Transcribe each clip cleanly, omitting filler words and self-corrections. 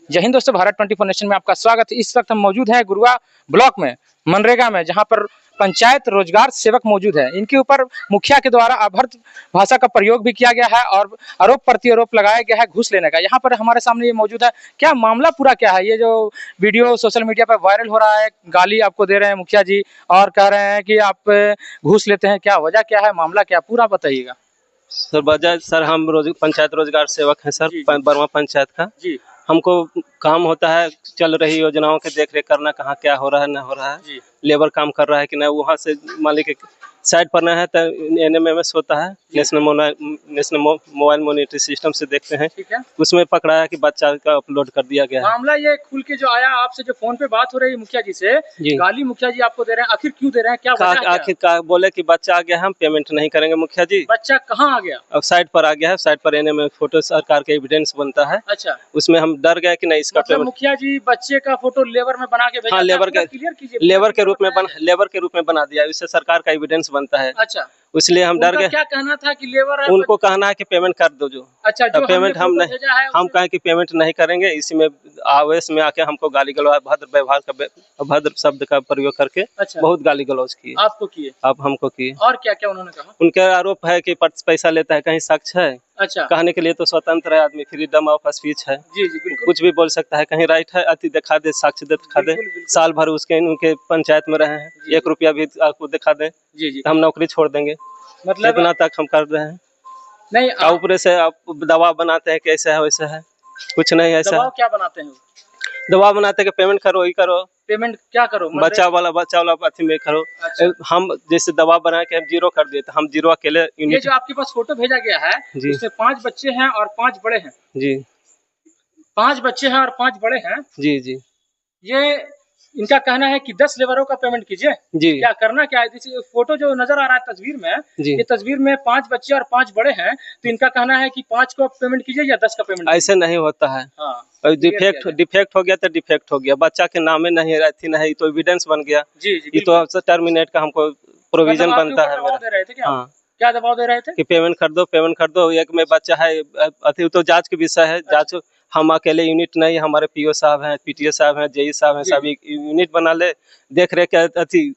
जय हिंद दोस्तों, भारत 24 नेशन में आपका स्वागत है। इस वक्त हम मौजूद हैं गुरुआ ब्लॉक में, मनरेगा में, जहां पर पंचायत रोजगार सेवक मौजूद है। इनके ऊपर मुखिया के द्वारा अभद्र भाषा का प्रयोग भी किया गया है और आरोप प्रत्यारोप लगाया गया है घूस लेने का। यहाँ पर हमारे सामने ये मौजूद है। क्या मामला पूरा क्या है? ये जो वीडियो सोशल मीडिया पर वायरल हो रहा है, गाली आपको दे रहे हैं मुखिया जी और कह रहे हैं कि आप घूस लेते हैं, क्या वजह क्या है, मामला क्या, पूरा बताइएगा। सर वजह सर हम पंचायत रोजगार सेवक हैं सर, बरमा पंचायत का जी। हमको काम होता है चल रही योजनाओं के देख रेख करना, कहाँ क्या हो रहा है, ना हो रहा है, लेबर काम कर रहा है कि नहीं, वहाँ से मालिक साइड पर ना है तो NMMS होता है, नेशनल मोबाइल मॉनिटरिंग सिस्टम से देखते हैं। ठीक है। उसमें पकड़ाया कि बच्चा का अपलोड कर दिया गया है। मामला ये खुल के जो आया, आपसे जो फोन पे बात हो रही है मुखिया जी से, गाली मुखिया जी आपको दे रहे हैं, आखिर क्यों दे रहे हैं, क्या वजह? आखिर बोले कि बच्चा आ गया, हम पेमेंट नहीं करेंगे मुखिया जी। बच्चा कहाँ आ गया? अब साइड पर आ गया है, साइड पर NMMS फोटो सरकार के एविडेंस बनता है। अच्छा, उसमें हम डर गए कि नहीं इसका मतलब मुखिया जी बच्चे का फोटो लेबर में बना के भेजा? हाँ, लेबर के रूप में बना दिया, इससे सरकार का एविडेंस बनता है। अच्छा, इसलिए हम डर गए। क्या कहना था कि लेबर है, उनको कहना है कि पेमेंट कर दो जो। अच्छा, जो पेमेंट हम नहीं, हम कहें कि पेमेंट नहीं करेंगे। इसी में आवेश में आके हमको गाली गलौज, भद्र व्यवहार का, भद्र शब्द का प्रयोग करके बहुत गाली गलौज किए। आपको किए? आप हमको किए। और क्या क्या उन्होंने कहा? उनके आरोप है कि पैसा लेता है, कहीं साक्ष्य है? अच्छा, कहने के लिए तो स्वतंत्र है आदमी, फ्रीडम ऑफ स्पीच है। जी जी, बिल्कुल। कुछ भी बोल सकता है, कहीं राइट है, अति दिखा दे, साक्ष्य दे दिखा दे। साल भर उनके पंचायत में रहे हैं, 1 रुपया भी आपको दिखा दे, हम नौकरी छोड़ देंगे। मतलब इतना तक हम कर रहे हैं। नहीं, ऊपर से आप दबाव बनाते हैं, कैसे है वैसे है, कुछ नहीं ऐसा। दबाव क्या बनाते हैं? दबाव बनाते हैं कि पेमेंट करो, ही करो। पेमेंट क्या करो? बच्चा वाला अथी में करो। अच्छा। हम जैसे दबाव बना के हम 0 कर दिए, तो हम 0 अकेले। ये जो आपके पास फोटो भेजा गया है, उसमें 5 बच्चे हैं और 5 बड़े हैं। जी, 5 बच्चे हैं और 5 बड़े हैं। जी जी। ये इनका कहना है कि 10 लेबरों का पेमेंट कीजिए। जी। क्या करना क्या है? जैसे फोटो जो नजर आ रहा है तस्वीर में, ये तस्वीर में 5 बच्चे और 5 बड़े हैं, तो इनका कहना है कि 5 को पेमेंट कीजिए या 10 का पेमेंट? ऐसे नहीं होता है। हाँ। डिफेक्ट हो गया तो डिफेक्ट हो गया, बच्चा के नाम में नहीं रहती, नहीं तो एविडेंस बन गया। जी जी। ये तो टर्मिनेट का हमको प्रोविजन बनता है। दबाव दे रहे थे क्या? हाँ। क्या दबाव दे रहे थे? कि पेमेंट कर दो। एक में बच्चा है, अति तो जांच के विषय है। जांच हम अकेले यूनिट नहीं, हमारे PO साहब हैं, PTA साहब हैं, JE साहब हैं, सभी यूनिट बना ले, देख रेख अति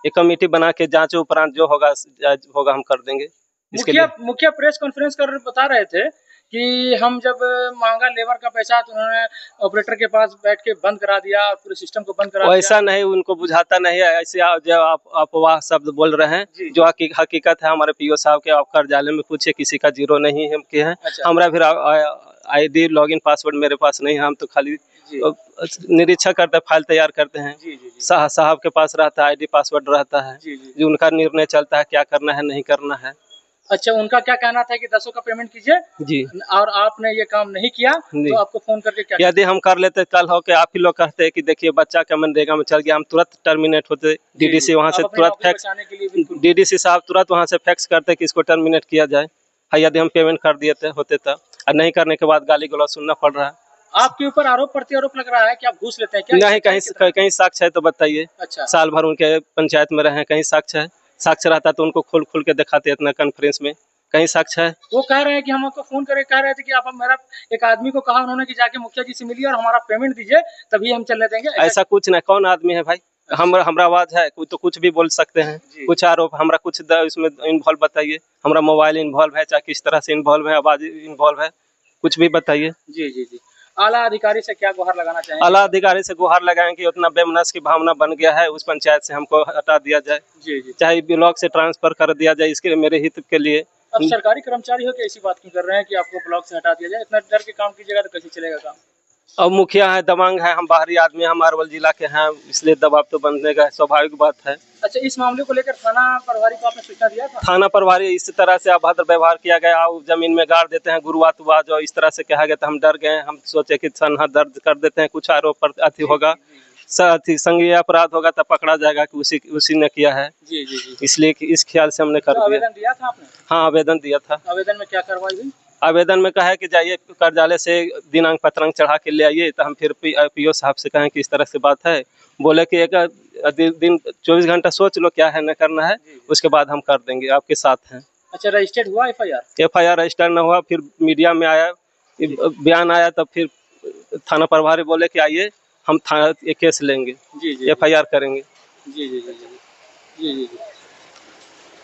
एक कमेटी बना के जांच उपरांत जो होगा हम कर देंगे। मुखिया प्रेस कॉन्फ्रेंस कर बता रहे थे कि हम जब मांगा लेबर का पैसा तो उन्होंने ऑपरेटर के पास बैठ के बंद करा दिया, पूरे सिस्टम को बंद करा दिया। ऐसा नहीं, उनको बुझाता नहीं है, ऐसे जो आप अफवाह शब्द बोल रहे हैं, जो हकीकत है। हमारे PO साहब के आप कार्यालय में पूछे, किसी का 0 नहीं है के हैं। अच्छा। हमारा फिर ID लॉगिन पासवर्ड मेरे पास नहीं है, हम तो खाली निरीक्षण करते, फाइल तैयार करते हैं। साहब के पास रहता है, ID पासवर्ड रहता है, जो उनका निर्णय चलता है क्या करना है नहीं करना है। अच्छा, उनका क्या कहना था कि 10 का पेमेंट कीजिए जी, और आपने ये काम नहीं किया तो आपको फोन करके क्या? यदि हम कर लेते, कल हो के आप ही लोग कहते कि देखिए बच्चा का मनरेगा में चल गया, हम तुरंत टर्मिनेट होते। DDC वहाँ से तुरंत फैक्स, DDC साहब तुरंत वहाँ से फैक्स करते कि इसको टर्मिनेट किया जाए। यदि हम पेमेंट कर दिए होते तब, और नहीं करने के बाद गाली गलौज सुनना पड़ रहा है। आपके ऊपर आरोप प्रत्यारोप लग रहा है कि आप घूस लेते हैं क्या? नहीं, कहीं साक्ष्य है तो बताइए। अच्छा। साल भर उनके पंचायत में रहे, कहीं साक्ष्य है? साक्ष्य रहता तो उनको खोल के दिखाते इतना कॉन्फ्रेंस में, कहीं साक्ष्य है? वो कह रहे हैं कि हम आपको फोन करके कह रहे थे कि आप मेरा एक आदमी को कहा उन्होंने कि जाके मुखिया जी से मिलिए और हमारा पेमेंट दीजिए, तभी हम चलने देंगे। ऐसा कुछ नहीं। कौन आदमी है भाई? हमारा आवाज है, कोई तो कुछ भी बोल सकते हैं। कुछ आरोप हमारा कुछ इसमें इन्वॉल्व बताइए। हमारा मोबाइल इन्वॉल्व है, चाहे किस तरह से इन्वॉल्व है, आवाज इन्वॉल्व है, कुछ भी बताइए। जी जी जी। आला अधिकारी से क्या गुहार लगाना चाहेंगे? आला अधिकारी से गुहार लगाएंगे कि उतना बेमनस की भावना बन गया है, उस पंचायत से हमको हटा दिया जाए। जी जी। चाहे ब्लॉक से ट्रांसफर कर दिया जाए, इसके मेरे हित के लिए। अब सरकारी कर्मचारी हो के ऐसी बात क्यों कर रहे हैं कि आपको ब्लॉक से हटा दिया जाए? इतना डर के काम कीजिएगा तो कैसे चलेगा काम? अब मुखिया है, दबंग है, हम बाहरी आदमी, हम अरवल जिला के हैं, इसलिए दबाव तो बनने का स्वाभाविक बात है। अच्छा, इस मामले को लेकर थाना प्रभारी को आपने सूचना दिया था? थाना प्रभारी इस तरह से अभद्र व्यवहार किया गया, जमीन में गाड़ देते हैं, गुरुआ जो इस तरह से कहा गया, तो हम डर गए। हम सोचे कि सनहा दर्ज कर देते हैं, कुछ आरोप पर अति होगा, संज्ञेय अपराध होगा तब पकड़ा जाएगा कि उसी ने किया है। जी जी जी। इसलिए कि इस ख्याल से हमने कर दिया। आवेदन दिया था आपने? हाँ, आवेदन दिया था। आवेदन में क्या कार्रवाई हुई? आवेदन में कहा है कि जाइए कार्यालय से दिनांक पत्रंक चढ़ा के ले आइए, तो हम फिर PO साहब से कहें कि इस तरह से बात है। बोले कि एक दिन 24 घंटा सोच लो क्या है न करना है, उसके बाद हम कर देंगे, आपके साथ हैं। अच्छा, रजिस्टर्ड हुआ FIR? FIR रजिस्टर न हुआ, फिर मीडिया में आया, बयान आया, तब फिर थाना प्रभारी बोले कि आइए हम थाना ये केस लेंगे, जी जी FIR करेंगे। जी जी जी जी जी जी जी।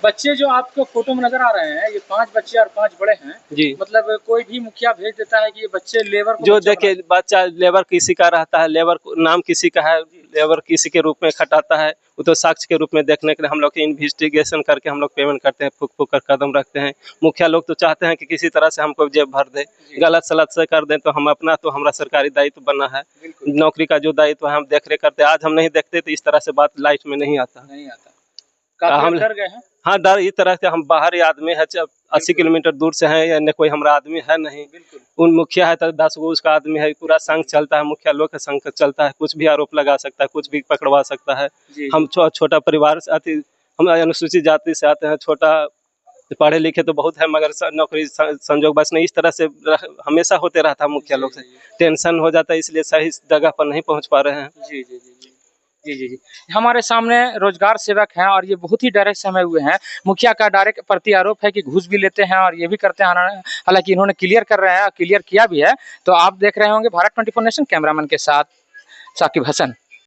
बच्चे जो आपको फोटो में नजर आ रहे हैं, ये 5 बच्चे और 5 बड़े हैं। जी, मतलब कोई भी मुखिया भेज देता है कि ये बच्चे लेबर को जो बच्चा देखिए बच्चा लेबर किसी का रहता है, लेबर नाम किसी का है, लेबर किसी के रूप में खटाता है, वो तो साक्ष्य के रूप में देखने के लिए हम लोग इन्वेस्टिगेशन करके हम लोग पेमेंट करते हैं, फूक फूक कर कदम रखते हैं। मुखिया लोग तो चाहते हैं कि किसी तरह से हमको जेब भर दे, गलत सलत से कर दें, तो हम अपना तो हमारा सरकारी दायित्व बना है, बिल्कुल नौकरी का जो दायित्व है हम देख रेख करते हैं। आज हम नहीं देखते तो इस तरह से बात लाइफ में नहीं आता। नहीं आता। काफी हम डर गए हैं। हाँ, डर इस तरह से हम बाहरी आदमी है, 80 किलोमीटर दूर से हैं, या न कोई हमारा आदमी है नहीं। बिल्कुल उन मुखिया है तो 10 गो उसका आदमी है, पूरा संघ चलता है, मुखिया लोग का संघ चलता है, कुछ भी आरोप लगा सकता है, कुछ भी पकड़वा सकता है। जी हम छोटा परिवार से आते, हम अनुसूचित जाति से आते हैं, छोटा पढ़े लिखे तो बहुत है, मगर नौकरी संजोग बस नहीं, इस तरह से हमेशा होते रहता है मुखिया लोग से। टेंशन हो जाता है, इसलिए सही जगह पर नहीं पहुंच पा रहे हैं। जी जी जी जी जी जी। हमारे सामने रोजगार सेवक हैं और ये बहुत ही डायरेक्ट समय हुए हैं। मुखिया का डायरेक्ट प्रति आरोप है कि घूस भी लेते हैं और ये भी करते हैं, हालांकि इन्होंने क्लियर कर रहे हैं, क्लियर किया भी है। तो आप देख रहे होंगे भारत 24 नेशन, कैमरामैन के साथ साकिब हसन।